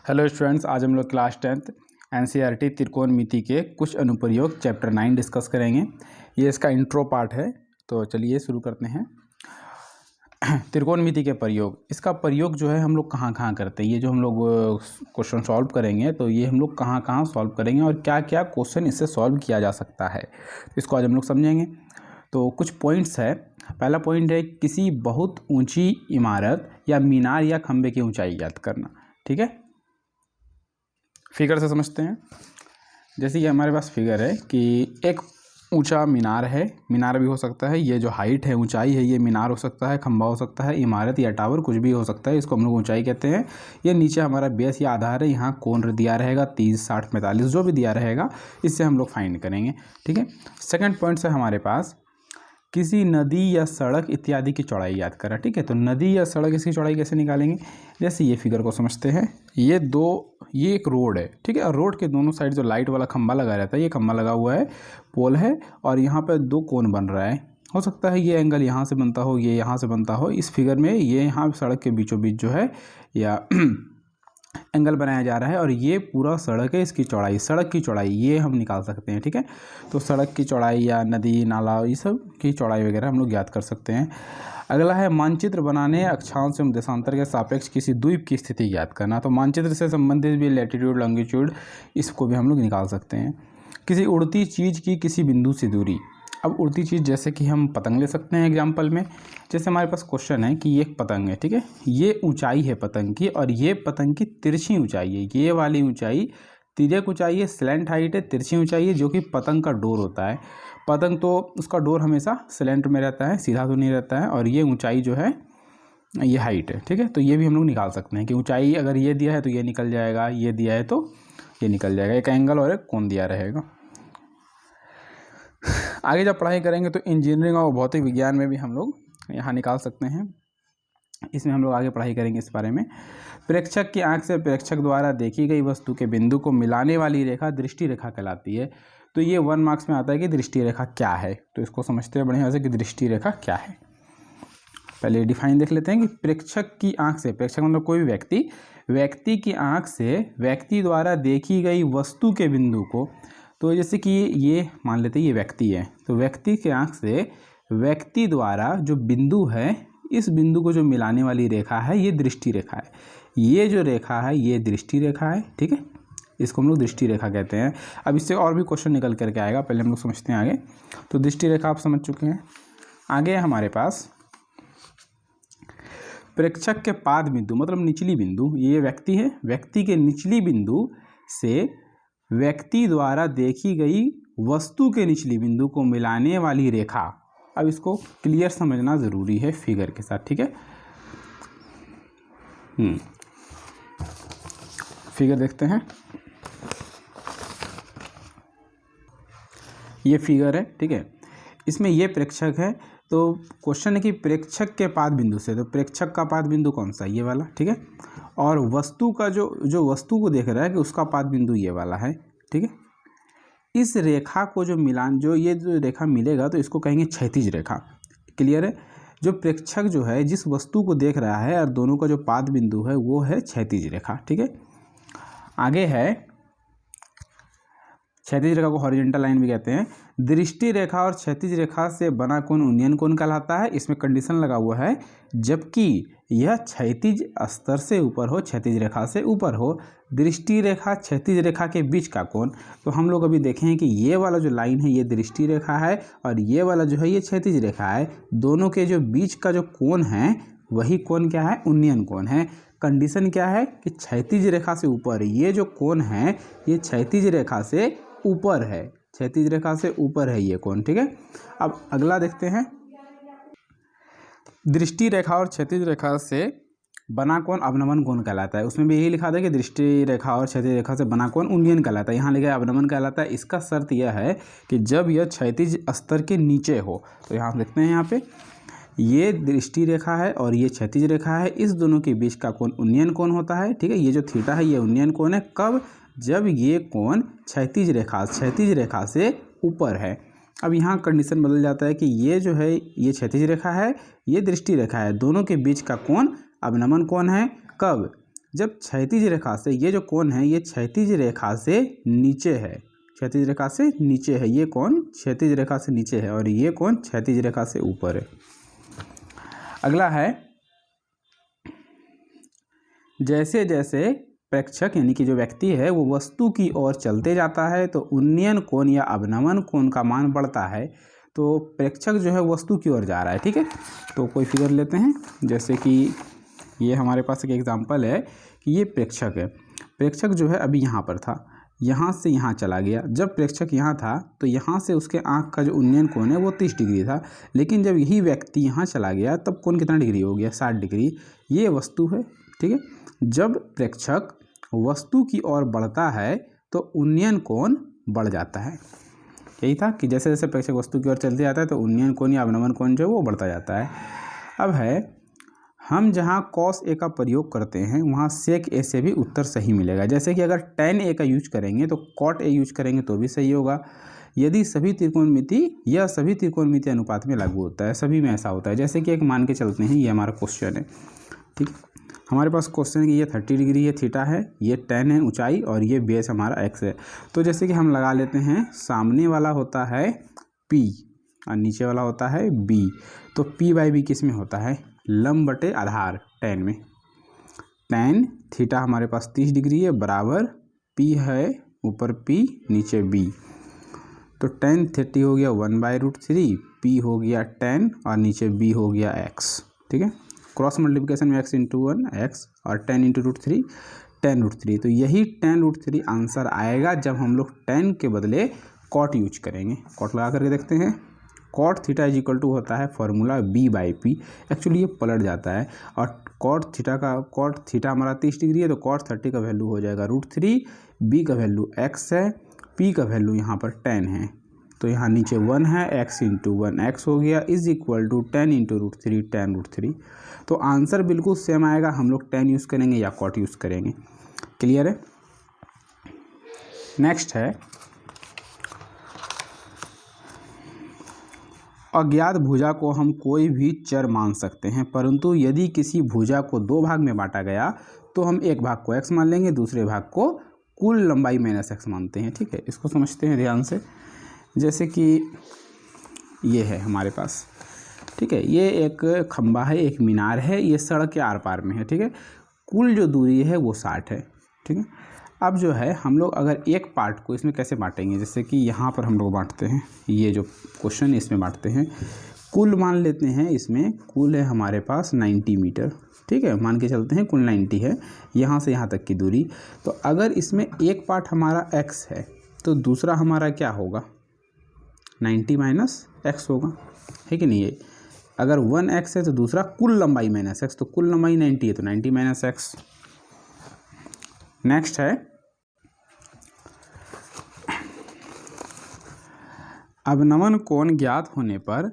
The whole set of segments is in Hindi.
हेलो स्टूडेंट्स, आज हम लोग क्लास 10th एनसीईआरटी त्रिकोणमिति के कुछ अनुप्रयोग चैप्टर 9 डिस्कस करेंगे। ये इसका इंट्रो पार्ट है, तो चलिए शुरू करते हैं। त्रिकोणमिति के प्रयोग, इसका प्रयोग जो है हम लोग कहाँ कहाँ करते हैं। ये जो हम लोग क्वेश्चन सॉल्व करेंगे तो ये हम लोग कहाँ कहाँ सॉल्व करेंगे और क्या क्या क्वेश्चन इससे सॉल्व किया जा सकता है, इसको आज हम लोग समझेंगे। तो कुछ पॉइंट्स है। पहला पॉइंट है किसी बहुत ऊंची इमारत या मीनार या खंबे की ऊंचाई ज्ञात करना। ठीक है, फिगर से समझते हैं। जैसे कि हमारे पास फिगर है कि एक ऊंचा मीनार है, मीनार भी हो सकता है, ये जो हाइट है ऊंचाई है, ये मीनार हो सकता है, खंबा हो सकता है, इमारत या टावर कुछ भी हो सकता है, इसको हम लोग ऊंचाई कहते हैं। ये नीचे हमारा बेस या आधार है, यहाँ कोण दिया रहेगा 30, 60, 45 जो भी दिया रहेगा, इससे हम लोग फाइंड करेंगे। ठीक है, सेकंड पॉइंट से हमारे पास किसी नदी या सड़क इत्यादि की चौड़ाई याद करा। ठीक है, तो नदी या सड़क इसकी चौड़ाई कैसे निकालेंगे। जैसे ये फिगर को समझते हैं, ये एक रोड है। ठीक है, और रोड के दोनों साइड जो लाइट वाला खंबा लगा रहता है, ये खंबा लगा हुआ है, पोल है, और यहाँ पे दो कोण बन रहा है। हो सकता है ये एंगल यहाँ से बनता हो, ये यहाँ से बनता हो। इस फिगर में ये यहाँ सड़क के बीचों बीच जो है या एंगल बनाया जा रहा है, और ये पूरा सड़क है, इसकी चौड़ाई, सड़क की चौड़ाई ये हम निकाल सकते हैं। ठीक है, तो सड़क की चौड़ाई या नदी नाला ये सब की चौड़ाई वगैरह हम लोग ज्ञात कर सकते हैं। अगला है मानचित्र बनाने अक्षांश एवं देशांतर के सापेक्ष किसी द्वीप की स्थिति ज्ञात करना। तो मानचित्र से संबंधित भी लैटिट्यूड लॉन्गिट्यूड इसको भी हम लोग निकाल सकते हैं। किसी उड़ती चीज़ की किसी बिंदु से दूरी। अब उड़ती चीज़ जैसे कि हम पतंग ले सकते हैं एग्जाम्पल में। जैसे हमारे पास क्वेश्चन है कि ये एक पतंग है। ठीक है, ये ऊंचाई है पतंग की, और ये पतंग की तिरछी ऊंचाई है। ये वाली ऊंचाई तिर्यक ऊंचाई है, स्लैंट हाइट है, तिरछी ऊंचाई है, जो कि पतंग का डोर होता है। पतंग तो उसका डोर हमेशा स्लैंट में रहता है, सीधा तो नहीं रहता है, और ये ऊंचाई जो है ये हाइट है। ठीक है, तो ये भी हम लोग निकाल सकते हैं कि ऊंचाई अगर ये दिया है तो ये निकल जाएगा, ये दिया है तो ये निकल जाएगा। एक एंगल और एक कोण दिया रहेगा। आगे जब पढ़ाई करेंगे तो इंजीनियरिंग और भौतिक विज्ञान में भी हम लोग यहाँ निकाल सकते हैं। इसमें हम लोग आगे पढ़ाई करेंगे इस बारे में। प्रेक्षक की आंख से प्रेक्षक द्वारा देखी गई वस्तु के बिंदु को मिलाने वाली रेखा दृष्टि रेखा कहलाती है। तो ये 1 मार्क्स में आता है कि दृष्टि रेखा क्या है, तो इसको समझते हैं बढ़िया से कि दृष्टि रेखा क्या है। पहले डिफाइन देख लेते हैं कि प्रेक्षक की आंख से, प्रेक्षक मतलब कोई भी व्यक्ति की आंख से व्यक्ति द्वारा देखी गई वस्तु के बिंदु को, तो जैसे कि ये मान लेते हैं ये व्यक्ति है, तो व्यक्ति के आंख से व्यक्ति द्वारा जो बिंदु है, इस बिंदु को जो मिलाने वाली रेखा है ये दृष्टि रेखा है। ये जो रेखा है ये दृष्टि रेखा है। ठीक है, इसको हम लोग दृष्टि रेखा कहते हैं। अब इससे और भी क्वेश्चन निकल करके आएगा, पहले हम लोग समझते हैं आगे। तो दृष्टि रेखा आप समझ चुके हैं। आगे हमारे पास प्रेक्षक के पाद बिंदु मतलब निचली बिंदु, ये व्यक्ति है, व्यक्ति के निचली बिंदु से व्यक्ति द्वारा देखी गई वस्तु के निचली बिंदु को मिलाने वाली रेखा। अब इसको क्लियर समझना ज़रूरी है फिगर के साथ। ठीक है, फिगर देखते हैं। ये फिगर है। ठीक है, इसमें ये प्रेक्षक है, तो क्वेश्चन है कि प्रेक्षक के पाद बिंदु से, तो प्रेक्षक का पाद बिंदु कौन सा, ये वाला। ठीक है, और वस्तु का जो वस्तु को देख रहा है कि उसका पाद बिंदु ये वाला है। ठीक है, इस रेखा को जो मिलान, जो रेखा मिलेगा तो इसको कहेंगे क्षैतिज रेखा। क्लियर है, जो प्रेक्षक जो है जिस वस्तु को देख रहा है और दोनों का जो पाद बिंदु है वो है क्षैतिज रेखा। ठीक है, आगे है क्षैतिज रेखा को हॉरिजॉन्टल लाइन भी कहते हैं। दृष्टि रेखा और क्षैतिज रेखा से बना कोण उन्नयन कोण कहलाता है। इसमें कंडीशन लगा हुआ है, जबकि यह क्षैतिज स्तर से ऊपर हो, क्षैतिज रेखा से ऊपर हो। दृष्टि रेखा क्षैतिज रेखा के बीच का कोण, तो हम लोग अभी देखें कि ये वाला जो लाइन है ये दृष्टि रेखा है, और ये वाला जो है ये क्षैतिज रेखा है। दोनों के जो बीच का जो कोण है वही कोण क्या है, उन्नयन कोण है। कंडीशन क्या है कि क्षैतिज रेखा से ऊपर, ये जो कोण है ये क्षैतिज रेखा से ऊपर है, क्षैतिज रेखा से ऊपर है ये कोण। ठीक है, अब अगला देखते हैं। दृष्टि रेखा और क्षैतिज रेखा से बना कोण अवनमन कोण कहलाता है। उसमें भी यही लिखा था कि दृष्टि रेखा और क्षैतिज रेखा से बना कोण उन्नयन कहलाता है, यहाँ लिखा है अवनमन कहलाता है। इसका शर्त यह है कि जब यह क्षैतिज स्तर के नीचे हो। तो यहाँ देखते हैं, यहाँ पे ये दृष्टि रेखा है और ये क्षैतिज रेखा है, इस दोनों के बीच का कोण उन्नयन कोण होता है। ठीक है, ये जो थीटा है ये उन्नयन कोण है। कब, जब ये कोण क्षैतिज रेखा से ऊपर है। अब यहाँ कंडीशन बदल जाता है कि ये जो है ये क्षैतिज रेखा है, ये दृष्टि रेखा है, दोनों के बीच का कोण अवनमन कोण है। कब, जब क्षैतिज रेखा से ये जो कोण है ये क्षैतिज रेखा से नीचे है, क्षैतिज रेखा से नीचे है, ये कोण क्षैतिज रेखा से नीचे है और ये कोण क्षैतिज रेखा से ऊपर है। अगला है जैसे जैसे प्रेक्षक यानी कि जो व्यक्ति है वो वस्तु की ओर चलते जाता है तो उन्नयन कोण या अवनमन कोण का मान बढ़ता है। तो प्रेक्षक जो है वस्तु की ओर जा रहा है, ठीक है। तो कोई फिगर लेते हैं, जैसे कि ये हमारे पास एक एग्जांपल है कि ये प्रेक्षक है। प्रेक्षक जो है अभी यहाँ पर था, यहाँ से यहाँ चला गया। जब प्रेक्षक यहाँ था तो यहाँ से उसके आँख का जो उन्नयन कोण है वो 30 डिग्री था, लेकिन जब यही व्यक्ति यहाँ चला गया तब कोण कितना डिग्री हो गया, 60 डिग्री। ये वस्तु है, ठीक है। जब प्रेक्षक वस्तु की ओर बढ़ता है तो उन्नयन कोण बढ़ जाता है। यही था कि जैसे जैसे प्रेक्षक वस्तु की ओर चलते जाता है तो उन्नयन कोण या अवनमन कोण जो है वो बढ़ता जाता है। अब है हम जहाँ cos A का प्रयोग करते हैं वहाँ sec A से भी उत्तर सही मिलेगा। जैसे कि अगर tan A का यूज करेंगे तो cot A यूज करेंगे तो भी सही होगा, यदि सभी त्रिकोणमिति या सभी त्रिकोणमिति अनुपात में लागू होता है। सभी में ऐसा होता है। जैसे कि एक मान के चलते हैं, ये हमारा क्वेश्चन है, ठीक है। हमारे पास क्वेश्चन है कि ये 30 डिग्री ये थीटा है, ये tan है ऊंचाई और ये बेस हमारा x है। तो जैसे कि हम लगा लेते हैं, सामने वाला होता है p और नीचे वाला होता है b। तो p/b किस में होता है, लंब बटे आधार tan में। tan थीटा हमारे पास 30 डिग्री है बराबर p है ऊपर p नीचे b। तो tan 30 हो गया 1/√3, p हो गया tan और नीचे b हो गया x, ठीक है। क्रॉस मल्टीप्लिकेशन में x इंटू 1 x और tan इंटू √3 tan√3। तो यही tan√3 आंसर आएगा जब हम लोग tan के बदले cot यूज करेंगे। cot लगा करके देखते हैं। cot theta is equal to होता है फॉर्मूला b/p। एक्चुअली ये पलट जाता है और cot थीटा हमारा 30 डिग्री है तो cot 30 का वैल्यू हो जाएगा √3, b का वैल्यू x है, p का वैल्यू यहाँ पर tan है। तो यहाँ नीचे 1 है, x इंटू 1 x हो गया is equal to tan into √3 tan√3। तो आंसर बिल्कुल सेम आएगा, हम लोग tan यूज़ करेंगे या cot यूज़ करेंगे। क्लियर है। नेक्स्ट है अज्ञात भुजा को हम कोई भी चर मान सकते हैं, परंतु यदि किसी भुजा को दो भाग में बांटा गया तो हम एक भाग को x मान लेंगे, दूसरे भाग को कुल लंबाई -x मानते हैं, ठीक है। इसको समझते हैं ध्यान से। जैसे कि ये है हमारे पास, ठीक है, ये एक खंबा है, एक मीनार है, ये सड़क के आर पार में है, ठीक है। कुल जो दूरी है वो 60 है, ठीक है। अब जो है हम लोग अगर एक पार्ट को इसमें कैसे बांटेंगे, जैसे कि यहाँ पर हम लोग बांटते हैं, ये जो क्वेश्चन है इसमें बांटते हैं। कुल मान लेते हैं, इसमें कुल है हमारे पास 90 मीटर, ठीक है, मान के चलते हैं कुल 90 है यहाँ से यहाँ तक की दूरी। तो अगर इसमें एक पार्ट हमारा x है तो दूसरा हमारा क्या होगा, 90 - x होगा, है कि नहीं। अगर 1x है तो दूसरा कुल लंबाई -x, तो कुल लंबाई 90 है तो 90 - x। नेक्स्ट है अवनमन कोण ज्ञात होने पर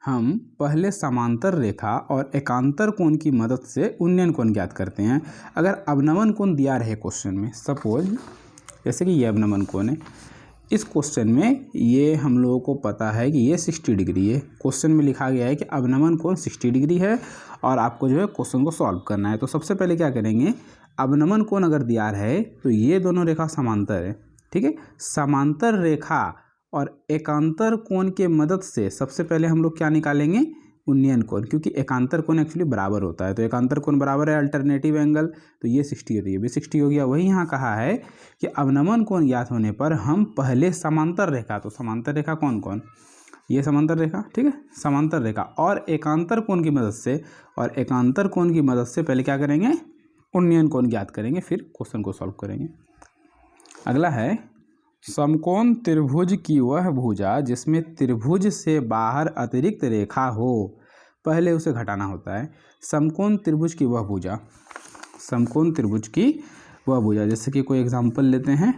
हम पहले समांतर रेखा और एकांतर कोण की मदद से उन्नयन कोण ज्ञात करते हैं। अगर अवनमन कोण दिया रहे क्वेश्चन में, सपोज जैसे कि ये अवनमन कोण है, इस क्वेश्चन में ये हम लोगों को पता है कि ये 60 डिग्री है। क्वेश्चन में लिखा गया है कि अवनमन कोण 60 डिग्री है और आपको जो है क्वेश्चन को सॉल्व करना है। तो सबसे पहले क्या करेंगे, अवनमन कोण अगर दिया है तो ये दोनों रेखा समांतर है, ठीक है। समांतर रेखा और एकांतर कोण के मदद से सबसे पहले हम लोग क्या निकालेंगे, उन्नयन कोण, क्योंकि एकांतर कोण एक्चुअली बराबर होता है। तो एकांतर कोण बराबर है अल्टरनेटिव एंगल, तो ये 60 है तो ये भी 60 हो गया। वही यहाँ कहा है कि अवनमन कोण ज्ञात होने पर हम पहले समांतर रेखा, तो समांतर रेखा कौन कौन, ये समांतर रेखा, ठीक है, समांतर रेखा और एकांतर कोण की मदद से, और एकांतर कोण की मदद से पहले क्या करेंगे, उन्नयन कोण ज्ञात करेंगे, फिर क्वेश्चन को सॉल्व करेंगे। अगला है समकोण त्रिभुज की वह भुजा जिसमें त्रिभुज से बाहर अतिरिक्त रेखा हो, पहले उसे घटाना होता है। समकोण त्रिभुज की वह भुजा, समकोण त्रिभुज की वह भुजा, जैसे कि कोई एग्जांपल लेते हैं।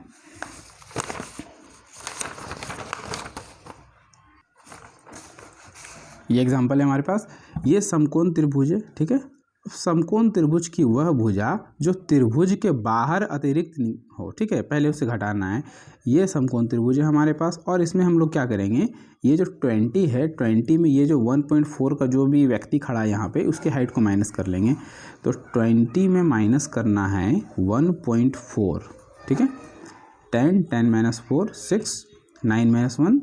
ये एग्जांपल है हमारे पास, ये समकोण त्रिभुज है, ठीक है, समकोण त्रिभुज की वह भुजा जो त्रिभुज के बाहर अतिरिक्त हो, ठीक है, पहले उसे घटाना है। ये समकोण त्रिभुज है हमारे पास, और इसमें हम लोग क्या करेंगे, ये जो 20 है, 20 में ये जो 1.4 का जो भी व्यक्ति खड़ा है यहाँ पे, उसके हाइट को माइनस कर लेंगे। तो 20 में माइनस करना है 1.4, ठीक है। 10 माइनस 4 6, 9 माइनस 1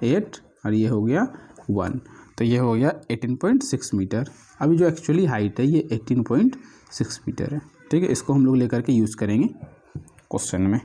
8, और ये हो गया 1, तो ये हो गया 18.6 मीटर। अभी जो एक्चुअली हाइट है ये 18.6 मीटर है, ठीक है। इसको हम लोग लेकर के यूज़ करेंगे क्वेश्चन में।